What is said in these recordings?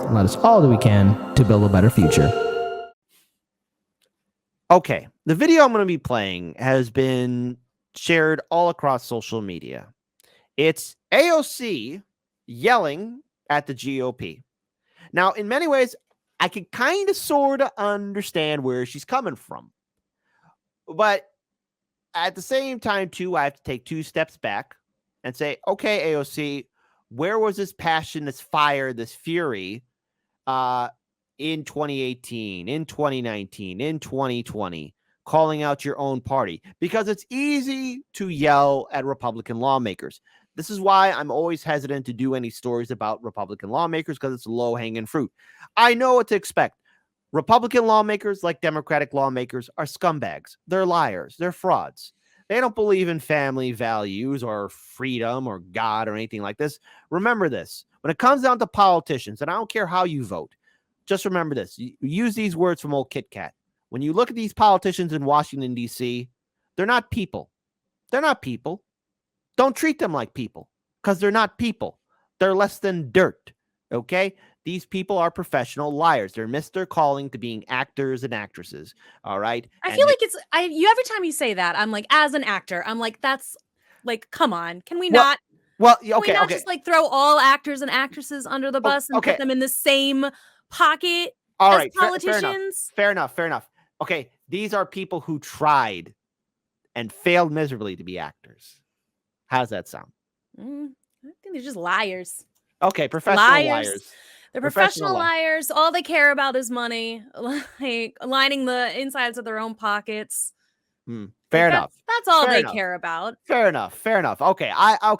and let us all do we can to build a better future. Okay, the video I'm going to be playing has been shared all across social media. It's AOC yelling at the GOP. Now, in many ways, I can kind of sort of understand where she's coming from. But at the same time, too, I have to take 2 steps back and say, okay, AOC, where was this passion, this fire, this fury in 2018, in 2019, in 2020, calling out your own party? Because it's easy to yell at Republican lawmakers. This is why I'm always hesitant to do any stories about Republican lawmakers, because it's low-hanging fruit. I know what to expect. Republican lawmakers, like Democratic lawmakers, are scumbags. They're liars. They're frauds. They don't believe in family values or freedom or God or anything like this. Remember this. When it comes down to politicians, and I don't care how you vote, just remember this. You use these words from old Kit Kat. When you look at these politicians in Washington, D.C., they're not people. They're not people. Don't treat them like people, because they're not people. They're less than dirt, okay? These people are professional liars. They're missed their calling to being actors and actresses, all right? I feel like every time you say that, I'm like, as an actor, I'm like, that's like, come on. Can we not? Well, can we not just like throw all actors and actresses under the bus and put them in the same pocket as politicians? Fair enough. Okay, these are people who tried and failed miserably to be actors. How does that sound? I think they're just liars. Okay, professional liars. They're professional liars. All they care about is money, like lining the insides of their own pockets. Fair enough. That's all they care about. Fair enough. Okay. I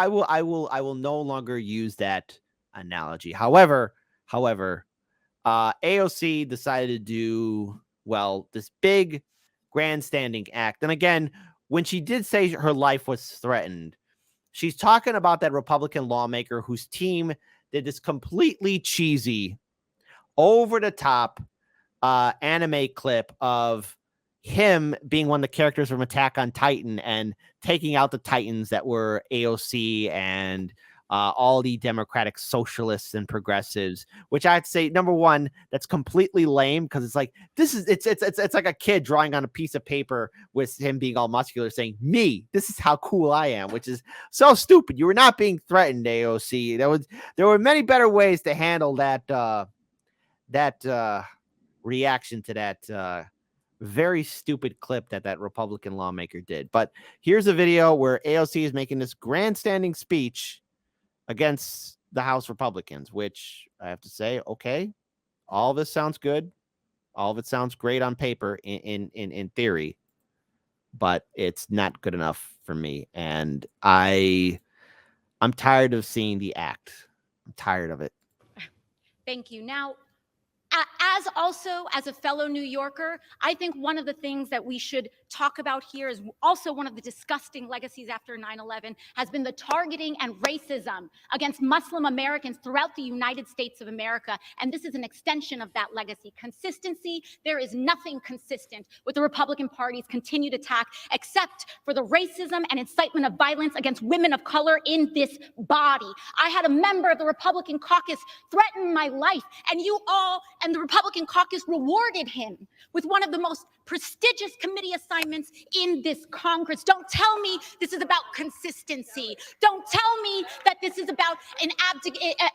will no longer use that analogy. However, AOC decided to do this big grandstanding act. And again, when she did say her life was threatened, she's talking about that Republican lawmaker whose team did this completely cheesy, over the top anime clip of him being one of the characters from Attack on Titan and taking out the Titans that were AOC and all the Democratic socialists and progressives, which I'd say, number one, that's completely lame, because it's like, it's like a kid drawing on a piece of paper with him being all muscular saying, me, this is how cool I am, which is so stupid. You were not being threatened, AOC. There were many better ways to handle that reaction to that very stupid clip that Republican lawmaker did. But here's a video where AOC is making this grandstanding speech against the House Republicans, which I have to say, okay, all of this sounds good. All of it sounds great on paper in theory, but it's not good enough for me. And I'm tired of seeing the act. I'm tired of it. Thank you. Now, as a fellow New Yorker, I think one of the things that we should talk about here is also one of the disgusting legacies after 9/11 has been the targeting and racism against Muslim Americans throughout the United States of America. And this is an extension of that legacy. Consistency, there is nothing consistent with the Republican Party's continued attack except for the racism and incitement of violence against women of color in this body. I had a member of the Republican caucus threaten my life, and you all and the Republican caucus rewarded him with one of the most prestigious committee assignments in this Congress. Don't tell me this is about consistency. Don't tell me that this is about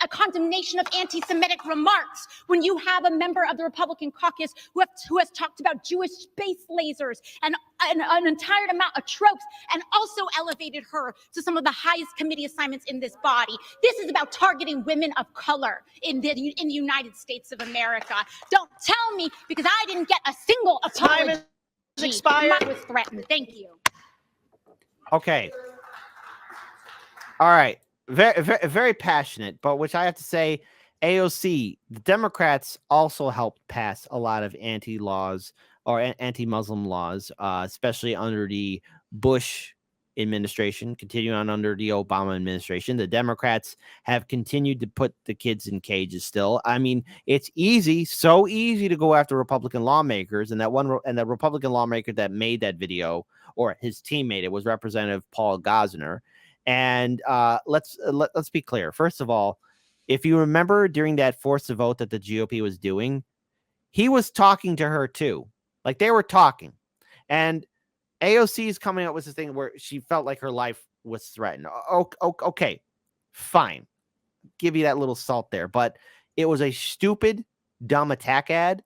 a condemnation of anti-Semitic remarks when you have a member of the Republican caucus who has talked about Jewish space lasers and an entire amount of tropes, and also elevated her to some of the highest committee assignments in this body. This is about targeting women of color in the United States of America. Don't tell me, because I didn't get a single apology. Time is expired. I was threatened. Thank you. Okay. All right. Very, very, very passionate, but which I have to say, AOC, the Democrats also helped pass a lot of anti-laws or anti-Muslim laws, especially under the Bush administration, continuing on under the Obama administration. The Democrats have continued to put the kids in cages still. I mean, it's so easy to go after Republican lawmakers, and the Republican lawmaker that made that video, or his team made it, was Representative Paul Gosner. And let's be clear. First of all, if you remember during that force to vote that the GOP was doing, he was talking to her too. Like they were talking. And AOC is coming up with this thing where she felt like her life was threatened. Okay, fine. Give you that little salt there. But it was a stupid, dumb attack ad.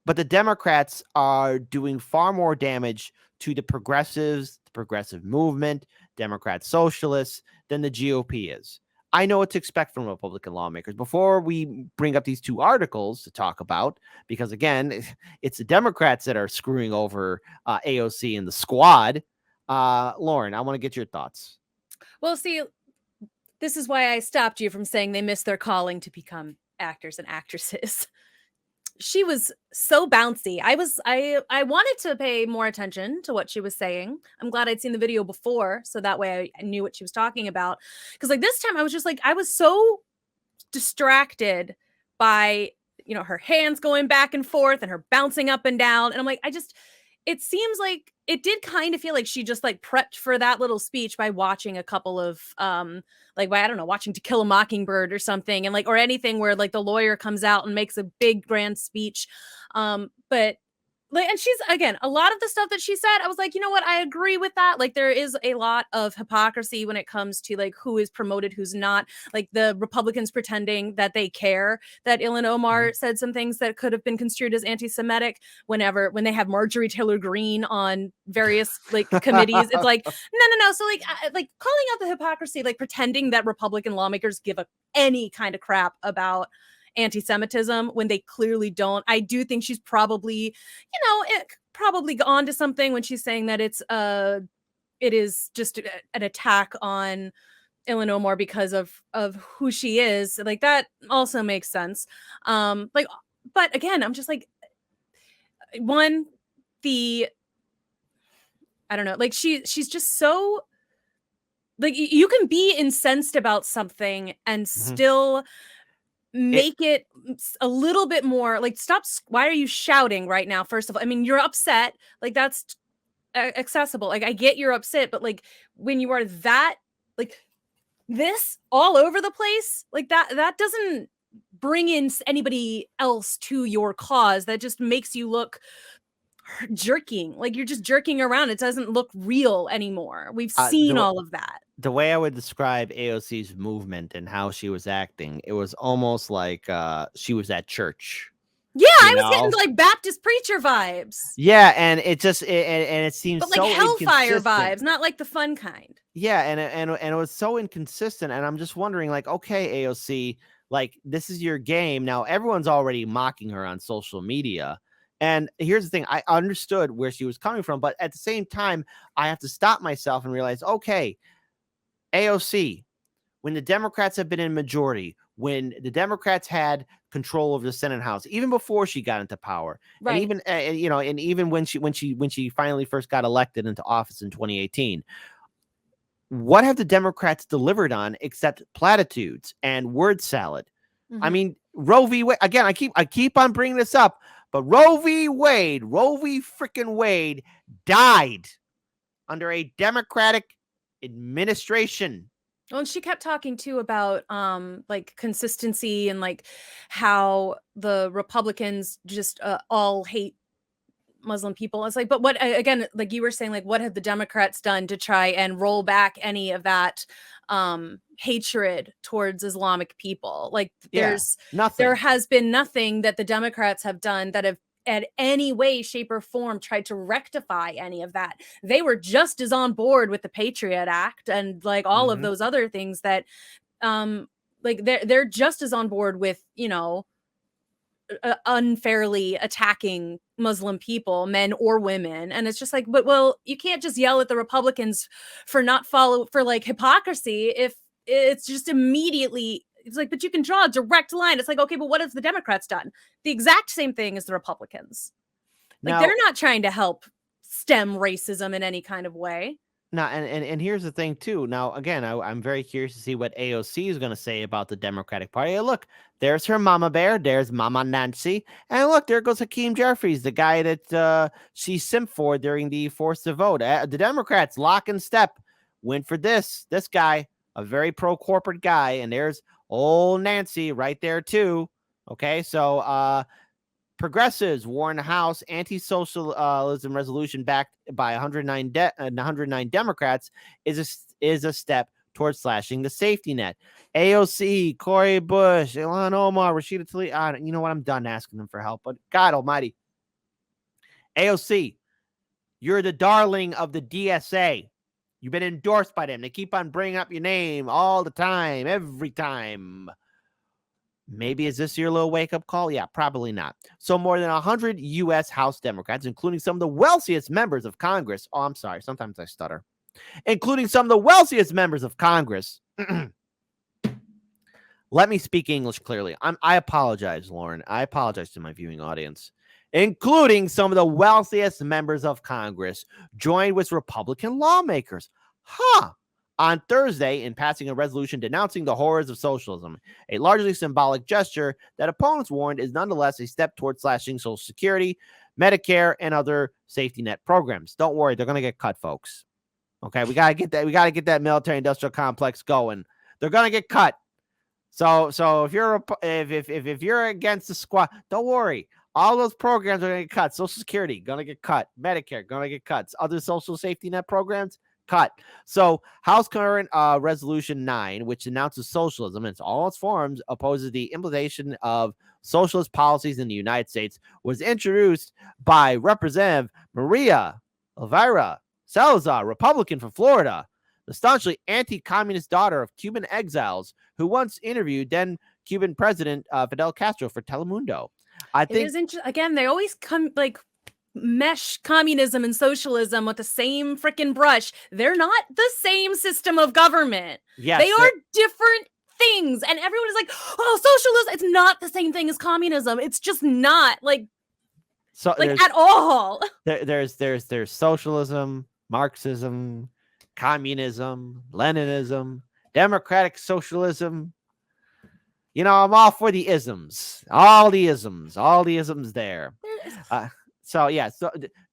But the Democrats are doing far more damage to the progressives, the progressive movement, Democrat socialists than the GOP is. I know what to expect from Republican lawmakers. Before we bring up these two articles to talk about, because again, it's the Democrats that are screwing over AOC and the squad. Lauren, I want to get your thoughts. Well, see, this is why I stopped you from saying they missed their calling to become actors and actresses. She was so bouncy. I wanted to pay more attention to what she was saying. I'm glad I'd seen the video before, so that way I knew what she was talking about. Because like this time I was just like, I was so distracted by, you know, her hands going back and forth and her bouncing up and down. And I'm like, it seems like it did kind of feel like she just like prepped for that little speech by watching a couple of watching To Kill a Mockingbird or something, and like, or anything where like the lawyer comes out and makes a big grand speech. But like, and she's, again, a lot of the stuff that she said, I was like, you know what? I agree with that. Like, there is a lot of hypocrisy when it comes to like who is promoted, who's not. Like the Republicans pretending that they care that Ilhan Omar said some things that could have been construed as anti-Semitic when they have Marjorie Taylor Greene on various like committees. It's like, no. So like calling out the hypocrisy, like pretending that Republican lawmakers give any kind of crap about anti-Semitism when they clearly don't. I do think she's probably, probably on to something when she's saying that it is just an attack on Ilhan Omar because of who she is. Like that also makes sense. But again, I'm just like, I don't know, like she's just so, like, you can be incensed about something and still make it a little bit more like, stop. Why are you shouting right now? First of all, I mean, you're upset. Like that's accessible. Like I get you're upset, but like when you are that like this all over the place, like that doesn't bring in anybody else to your cause. That just makes you look jerking. Like you're just jerking around. It doesn't look real anymore. We've seen all of that. The way I would describe AOC's movement and how she was acting, it was almost like she was at church. Yeah, I was getting like Baptist preacher vibes. Yeah, and it just and it seems, but like so hellfire vibes, not like the fun kind. Yeah, and it was so inconsistent, and I'm just wondering, like, okay, AOC, like this is your game now. Everyone's already mocking her on social media. And here's the thing, I understood where she was coming from, but at the same time, I have to stop myself and realize, okay, AOC, when the Democrats have been in majority, when the Democrats had control of the Senate House, even before she got into power, right. and even when she finally first got elected into office in 2018, what have the Democrats delivered on except platitudes and word salad? I mean, Roe v. Wade, again, I keep on bringing this up, but Roe v. freaking Wade died under a Democratic administration. Well, and she kept talking too about like consistency and like how the Republicans just all hate Muslim people. It's like, but what, again, like you were saying, like what have the Democrats done to try and roll back any of that hatred towards Islamic people? Like there's nothing. There has been nothing that the Democrats have done that have at any way, shape, or form tried to rectify any of that. They were just as on board with the Patriot Act and like all of those other things that like they're just as on board with, unfairly attacking Muslim people, men or women. And it's just like, but well, you can't just yell at the Republicans for like hypocrisy if it's just immediately. It's like, but you can draw a direct line. It's like, okay, but what have the Democrats done? The exact same thing as the Republicans. Like they're not trying to help stem racism in any kind of way. Now, and here's the thing too. Now, again, I'm very curious to see what AOC is going to say about the Democratic Party. Look, there's her mama bear. There's Mama Nancy. And look, there goes Hakeem Jeffries, the guy that she simped for during the forced to vote. The Democrats, lock and step, went for this guy, a very pro-corporate guy. And there's Old Nancy right there too. Okay, so progressives warn House anti-socialism resolution backed by 109 Democrats is a step towards slashing the safety net. AOC, Cori Bush, Ilhan Omar, Rashida Tlaib. You know what? I'm done asking them for help. But God Almighty, AOC, you're the darling of the DSA. You've been endorsed by them. They keep on bringing up your name all the time, every time. Maybe is this your little wake-up call? Yeah, probably not. So more than 100 U.S. House Democrats, including some of the wealthiest members of Congress. Oh, I'm sorry. Sometimes I stutter. Including some of the wealthiest members of Congress. Let me speak English clearly. I apologize, Lauren. I apologize to my viewing audience. Including some of the wealthiest members of Congress, joined with Republican lawmakers. On Thursday, in passing a resolution denouncing the horrors of socialism, a largely symbolic gesture that opponents warned is nonetheless a step towards slashing Social Security, Medicare, and other safety net programs. Don't worry, they're going to get cut, folks. Okay, we got to get that. We got to get that military-industrial complex going. They're going to get cut. So if you're against the squad, don't worry. All those programs are going to get cut. Social Security going to get cut. Medicare going to get cuts. Other social safety net programs cut. So House Current Resolution 9, which announces socialism in all its forms, opposes the implementation of socialist policies in the United States, was introduced by Representative Maria Elvira Salazar, Republican from Florida, the staunchly anti-communist daughter of Cuban exiles who once interviewed then Cuban President Fidel Castro for Telemundo. I think again, they always mesh communism and socialism with the same freaking brush. They're not the same system of government. Yes, they are different things. And everyone is like, oh, socialism. It's not the same thing as communism. It's just not at all. There's socialism, Marxism, communism, Leninism, democratic socialism. You know, I'm all for the isms. All the isms there. So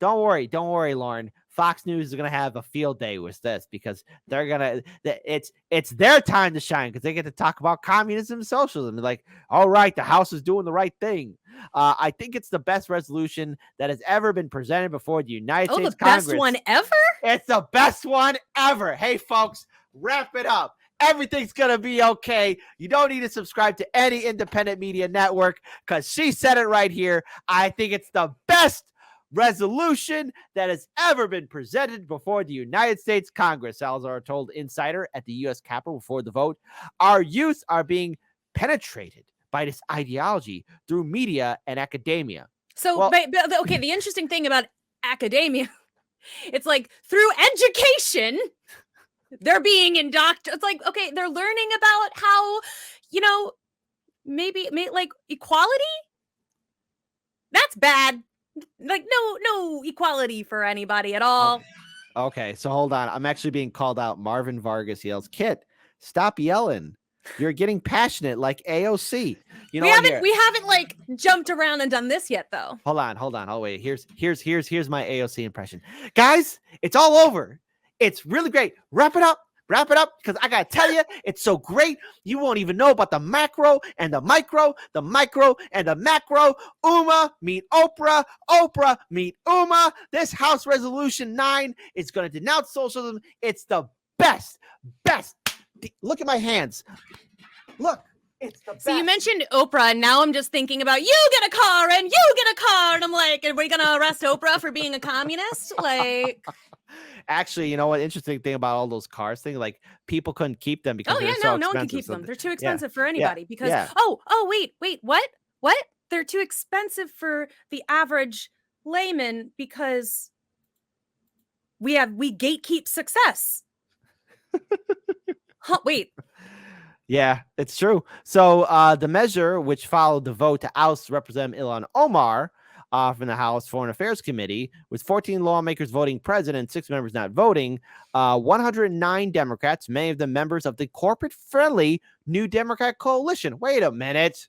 don't worry, Lauren. Fox News is gonna have a field day with this because it's their time to shine because they get to talk about communism and socialism. They're like, all right, the House is doing the right thing. I think it's the best resolution that has ever been presented before the United States Congress. The best one ever? It's the best one ever. Hey, folks, wrap it up. Everything's going to be okay. You don't need to subscribe to any independent media network because she said it right here. I think it's the best resolution that has ever been presented before the United States Congress. Salazar told Insider at the U.S. Capitol before the vote. Our youth are being penetrated by this ideology through media and academia. So, okay, the interesting thing about academia, it's like through education, they're being indoctrinated. It's like, okay, they're learning about how, maybe like equality. That's bad. Like no equality for anybody at all. Okay, so hold on. I'm actually being called out. Marvin Vargas yells, "Kit, stop yelling. You're getting passionate like AOC." We haven't jumped around and done this yet though. Hold on. Oh wait. Here's my AOC impression. Guys, it's all over. It's really great. Wrap it up because I gotta tell you, it's so great. You won't even know about the macro and the micro, the micro and the macro. Uma meet Oprah, Oprah meet Uma. This House Resolution 9 is gonna denounce socialism. It's the best. Look at my hands. Look. It's the best. So you mentioned Oprah, and now I'm just thinking about you get a car, and I'm like, are we gonna arrest Oprah for being a communist? Actually, you know what? Interesting thing about all those cars thing, like people couldn't keep them because no one can keep them. They're too expensive for anybody because wait, what? They're too expensive for the average layman because we gatekeep success. Wait. Yeah, it's true. So the measure, which followed the vote to oust Representative Ilhan Omar from the House Foreign Affairs Committee, with 14 lawmakers voting present and 6 members not voting, 109 Democrats, many of them members of the corporate-friendly New Democrat Coalition. Wait a minute.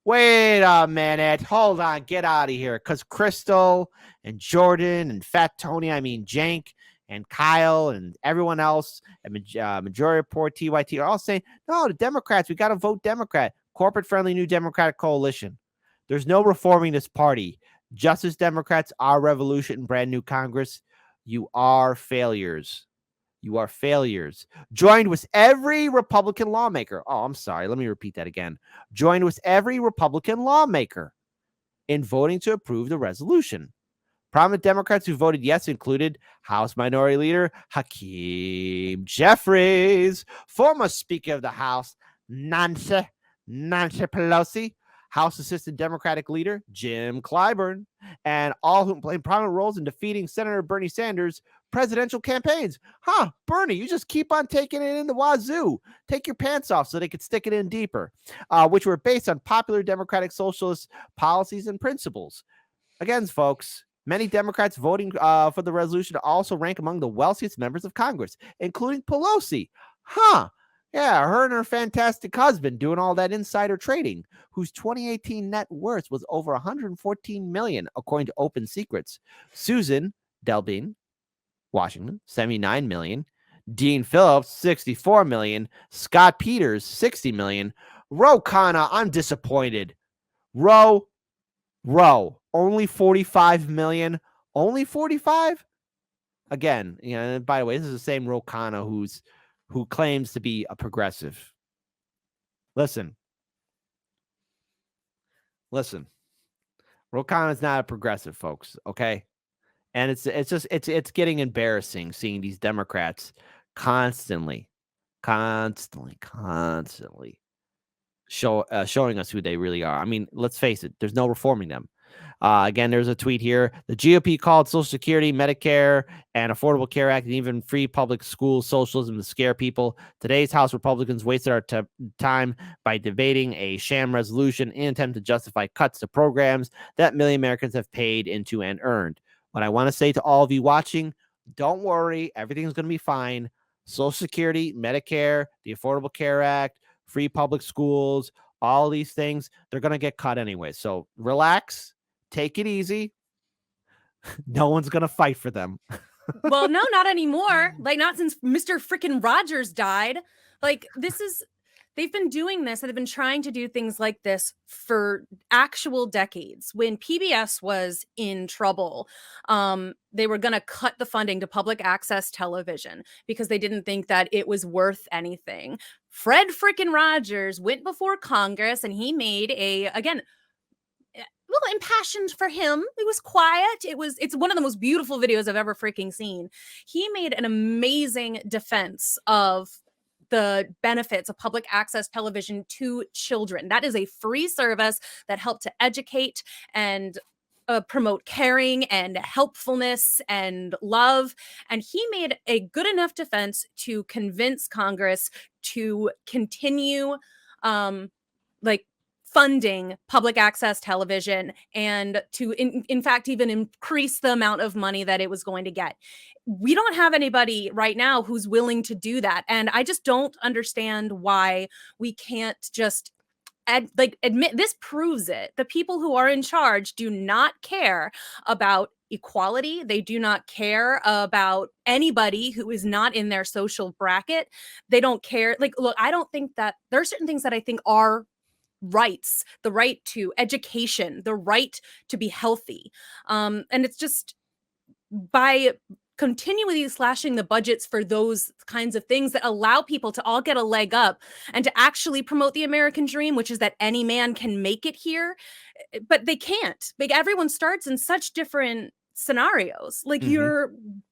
Hold on. Get out of here. Because Crystal and Jordan and Fat Tony, Jank, and Kyle and everyone else, and majority report TYT are all saying, no, the Democrats, we got to vote Democrat. Corporate-friendly New Democratic Coalition. There's no reforming this party. Just as Democrats are revolution and brand new Congress, you are failures. You are failures. Joined with every Republican lawmaker. Oh, I'm sorry. Let me repeat that again. Joined with every Republican lawmaker in voting to approve the resolution. Prominent Democrats who voted yes included House Minority Leader Hakeem Jeffries, former Speaker of the House Nancy Pelosi, House Assistant Democratic Leader Jim Clyburn, and all who played prominent roles in defeating Senator Bernie Sanders' presidential campaigns. Bernie, you just keep on taking it in the wazoo. Take your pants off so they could stick it in deeper, which were based on popular Democratic Socialist policies and principles. Again, folks, many Democrats voting for the resolution also rank among the wealthiest members of Congress, including Pelosi. Yeah, her and her fantastic husband doing all that insider trading, whose 2018 net worth was over $114 million, according to Open Secrets. Susan Delbene, Washington, $79 million. Dean Phillips, $64 million. Scott Peters, $60 million. Ro Khanna, I'm disappointed. Ro, only $45 million. Only 45? Again, and by the way, this is the same Ro Khanna who claims to be a progressive. Listen. Ro Khanna is not a progressive, folks, okay? And it's getting embarrassing seeing these Democrats constantly showing us who they really are. I mean, let's face it, there's no reforming them. Again, there's a tweet here. The GOP called Social Security, Medicare, and Affordable Care Act, and even free public school socialism to scare people. Today's House Republicans wasted our time by debating a sham resolution in an attempt to justify cuts to programs that million Americans have paid into and earned. What I want to say to all of you watching, don't worry, everything's going to be fine. Social Security, Medicare, the Affordable Care Act, free public schools, all these things, they're going to get cut anyway. So relax, take it easy. No one's going to fight for them. Well, no, not anymore. Like, not since Mr. Frickin' Rogers died. Like, they've been doing this, and they've been trying to do things like this for actual decades. When PBS was in trouble, they were going to cut the funding to public access television because they didn't think that it was worth anything. Fred frickin' Rogers went before Congress, and he made again, a little impassioned for him. It was quiet. It's one of the most beautiful videos I've ever freaking seen. He made an amazing defense of the benefits of public access television to children. That is a free service that helped to educate and promote caring and helpfulness and love. And he made a good enough defense to convince Congress to continue funding public access television and to, in fact, even increase the amount of money that it was going to get. We don't have anybody right now who's willing to do that. And I just don't understand why we can't just admit. This proves it. The people who are in charge do not care about equality. They do not care about anybody who is not in their social bracket. They don't care. Look, I don't think that there are certain things that I think are rights, the right to education, the right to be healthy. And it's just by continually slashing the budgets for those kinds of things that allow people to all get a leg up and to actually promote the American dream, which is that any man can make it here. But they can't. Everyone starts in such different scenarios.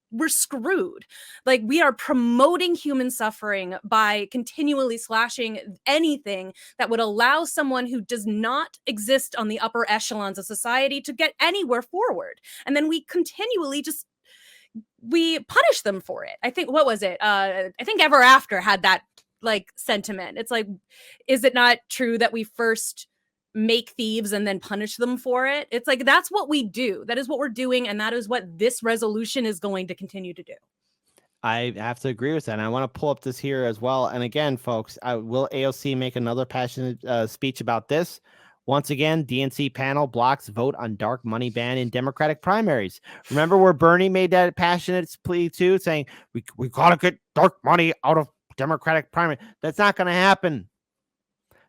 We're screwed. We are promoting human suffering by continually slashing anything that would allow someone who does not exist on the upper echelons of society to get anywhere forward. And then we continually we punish them for it. I think, what was it? I think Ever After had that sentiment. It's is it not true that we first make thieves and then punish them for it? It's that's what we do. That is what we're doing. And that is what this resolution is going to continue to do. I have to agree with that. And I want to pull up this here as well. And again, folks, will AOC make another passionate speech about this? Once again, DNC panel blocks vote on dark money ban in Democratic primaries. Remember where Bernie made that passionate plea too, saying we gotta get dark money out of Democratic primary. That's not going to happen.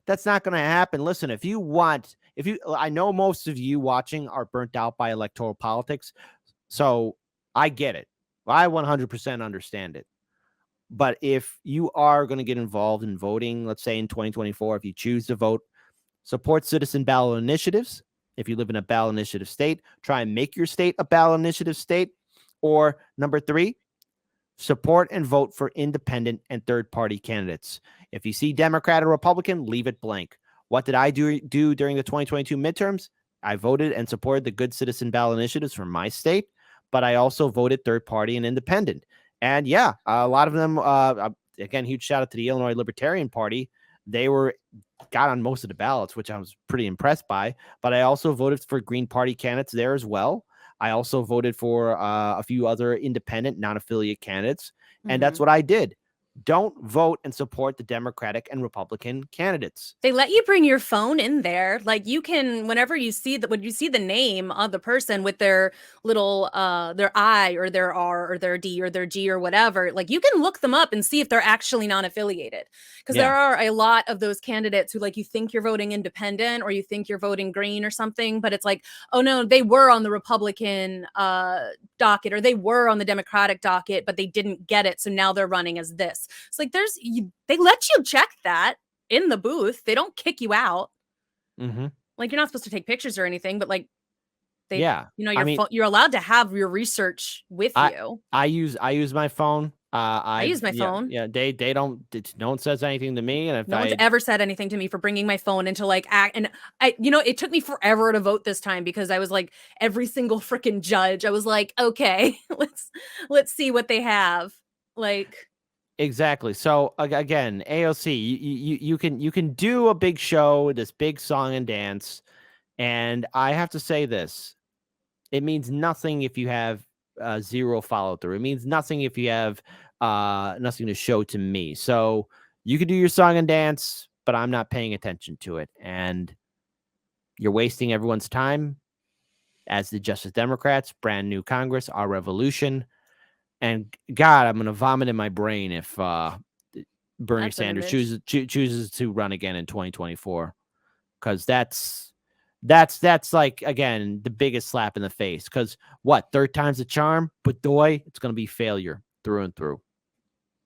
That's not going to happen. Listen, I know most of you watching are burnt out by electoral politics, so I get it. I 100% understand it. But if you are going to get involved in voting, let's say in 2024, if you choose to vote, support citizen ballot initiatives. If you live in a ballot initiative state, try and make your state a ballot initiative state. Or number 3, support and vote for independent and third-party candidates. If you see Democrat or Republican, leave it blank. What did I do during the 2022 midterms? I voted and supported the good citizen ballot initiatives from my state, but I also voted third-party and independent. And yeah, a lot of them, again, huge shout out to the Illinois Libertarian Party. They got on most of the ballots, which I was pretty impressed by. But I also voted for Green Party candidates there as well. I also voted for a few other independent, non-affiliate candidates. And that's what I did. Don't vote and support the Democratic and Republican candidates. They let you bring your phone in there. Like you can, whenever you see when you see the name of the person with their little, their I or their R or their D or their G or whatever, like you can look them up and see if they're actually non-affiliated. Because there are a lot of those candidates who like, you think you're voting independent or you think you're voting green or something, but it's like, oh no, they were on the Republican docket or they were on the Democratic docket, but they didn't get it. So now they're running as this. It's like they let you check that in the booth. They don't kick you out. Like you're not supposed to take pictures or anything, but like you're allowed to have your research with you. I use my phone. I use my phone. Yeah, they don't. No one says anything to me, and if no one's ever said anything to me for bringing my phone into like act. And it took me forever to vote this time because I was like every single freaking judge. I was like, okay, let's see what they have. Like. Exactly. So again, AOC, you can do a big show, this big song and dance, and I have to say this: it means nothing if you have zero follow through. It means nothing if you have nothing to show to me. So you can do your song and dance, but I'm not paying attention to it, and you're wasting everyone's time. As the Justice Democrats, brand new Congress, our revolution. And God, I'm going to vomit in my brain if Bernie Sanders chooses to run again in 2024, because that's like, again, the biggest slap in the face. Because what, third time's the charm? But boy, it's going to be failure through and through.